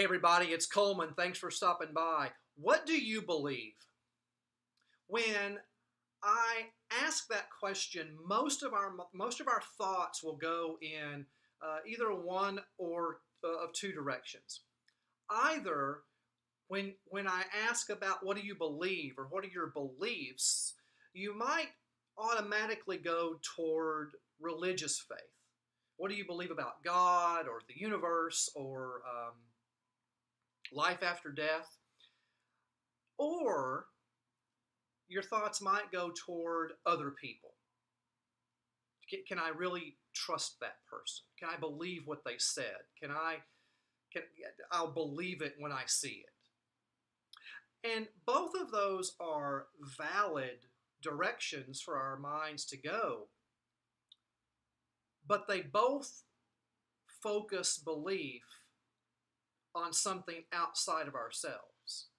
Hey, everybody, it's Coleman. Thanks for stopping by. What do you believe? When I ask that question, most of our thoughts will go in either one or of two directions. Either when I ask about what do you believe or what are your beliefs, you might automatically go toward religious faith. What do you believe about God or the universe or life after death? Or your thoughts might go toward other people. Can I really trust that person? Can I believe what they said? Can I'll believe it when I see it. And both of those are valid directions for our minds to go, but they both focus belief on something outside of ourselves.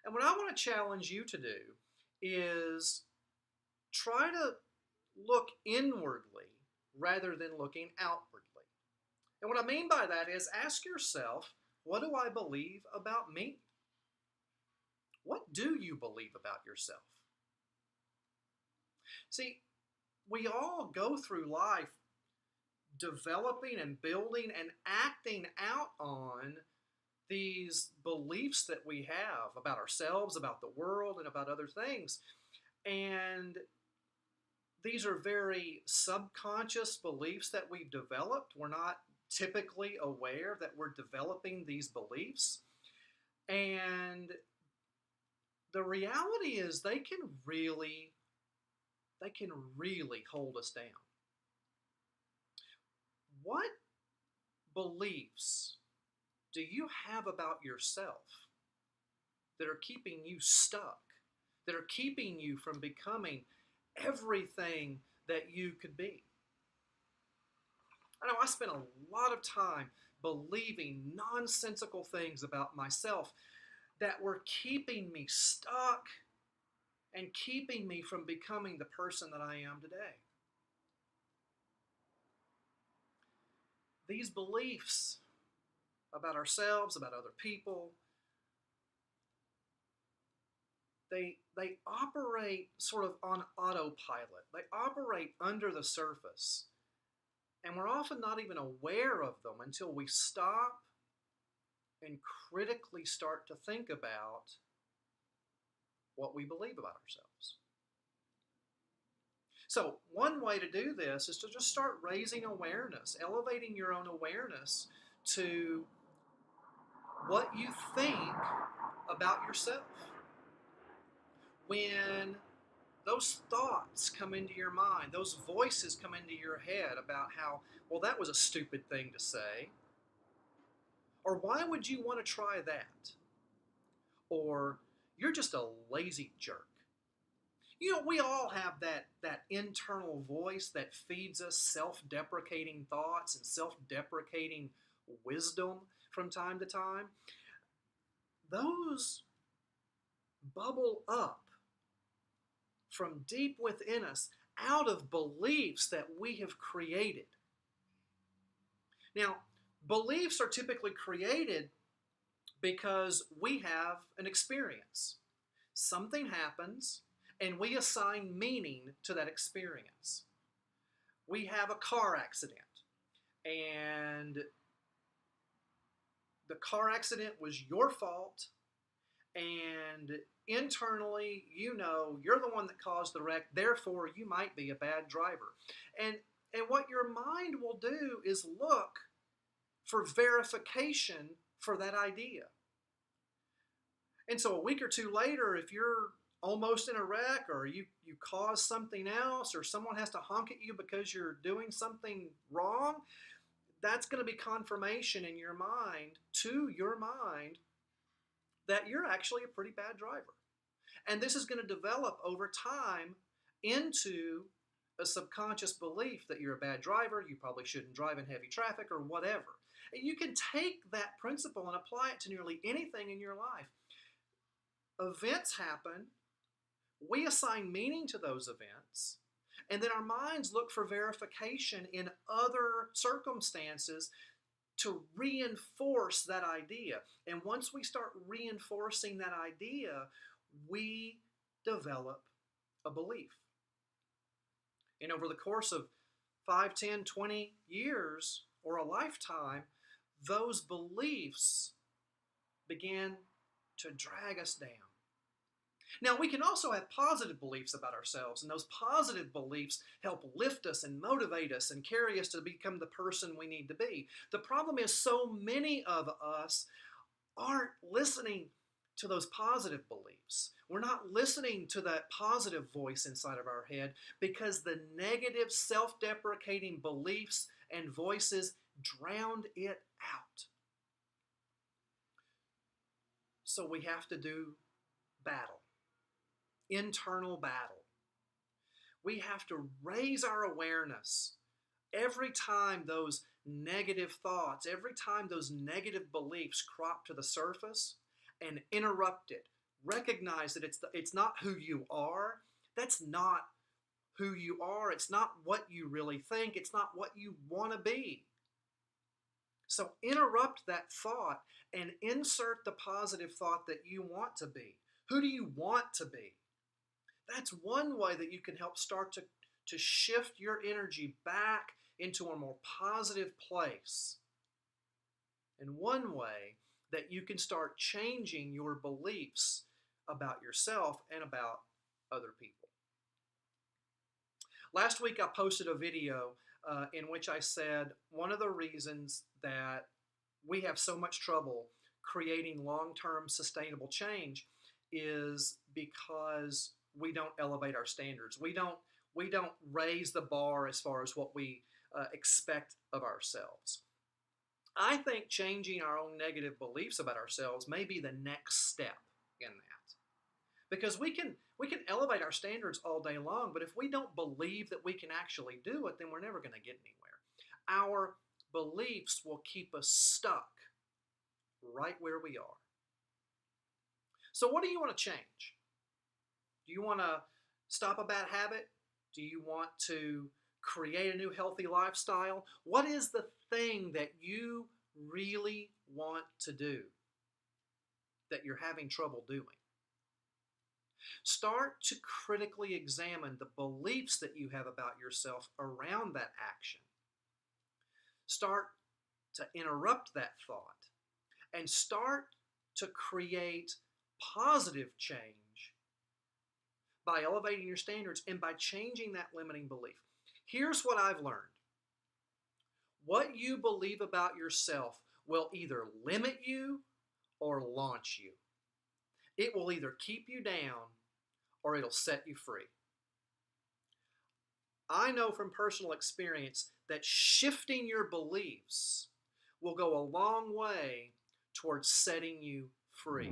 And what I want to challenge you to do is try to look inwardly rather than looking outwardly. And what I mean by that is ask yourself, what do I believe about me? What do you believe about yourself? See, we all go through life developing and building and acting out on these beliefs that we have about ourselves, about the world, and about other things. And these are very subconscious beliefs that we've developed. We're not typically aware that we're developing these beliefs. And the reality is they can really hold us down. What beliefs do you have about yourself that are keeping you stuck, that are keeping you from becoming everything that you could be? I know I spent a lot of time believing nonsensical things about myself that were keeping me stuck and keeping me from becoming the person that I am today. These beliefs about ourselves, about other people, they operate sort of on autopilot. They operate under the surface. And we're often not even aware of them until we stop and critically start to think about what we believe about ourselves. So one way to do this is to just start raising awareness, elevating your own awareness to what you think about yourself. When those thoughts come into your mind, those voices come into your head about how, well, that was a stupid thing to say, or why would you want to try that? Or you're just a lazy jerk. You know, we all have that internal voice that feeds us self-deprecating thoughts and self-deprecating wisdom from time to time. Those bubble up from deep within us out of beliefs that we have created. Now, beliefs are typically created because we have an experience. Something happens, and we assign meaning to that experience. We have a car accident, and the car accident was your fault, and internally, you know you're the one that caused the wreck, therefore you might be a bad driver. And what your mind will do is look for verification for that idea. And so a week or two later, if you're almost in a wreck or you cause something else or someone has to honk at you because you're doing something wrong, that's going to be confirmation in your mind, to your mind, that you're actually a pretty bad driver. And this is going to develop over time into a subconscious belief that you're a bad driver, you probably shouldn't drive in heavy traffic or whatever. And you can take that principle and apply it to nearly anything in your life. Events happen, we assign meaning to those events, and then our minds look for verification in other circumstances to reinforce that idea. And once we start reinforcing that idea, we develop a belief. And over the course of 5, 10, 20 years or a lifetime, those beliefs begin to drag us down. Now, we can also have positive beliefs about ourselves, and those positive beliefs help lift us and motivate us and carry us to become the person we need to be. The problem is so many of us aren't listening to those positive beliefs. We're not listening to that positive voice inside of our head because the negative, self-deprecating beliefs and voices drowned it out. So we have to do battle. Internal battle. We have to raise our awareness every time those negative thoughts, every time those negative beliefs crop to the surface, and interrupt it. Recognize that it's not who you are. That's not who you are. It's not what you really think. It's not what you want to be. So interrupt that thought and insert the positive thought that you want to be. Who do you want to be? That's one way that you can help start to shift your energy back into a more positive place. And one way that you can start changing your beliefs about yourself and about other people. Last week I posted a video in which I said one of the reasons that we have so much trouble creating long-term sustainable change is because we don't elevate our standards. We don't raise the bar as far as what we expect of ourselves. I think changing our own negative beliefs about ourselves may be the next step in that. Because we can elevate our standards all day long, but if we don't believe that we can actually do it, then we're never going to get anywhere. Our beliefs will keep us stuck right where we are. So what do you want to change? Do you want to stop a bad habit? Do you want to create a new healthy lifestyle? What is the thing that you really want to do that you're having trouble doing? Start to critically examine the beliefs that you have about yourself around that action. Start to interrupt that thought and start to create positive change by elevating your standards and by changing that limiting belief. Here's what I've learned. What you believe about yourself will either limit you or launch you. It will either keep you down or it'll set you free. I know from personal experience that shifting your beliefs will go a long way towards setting you free.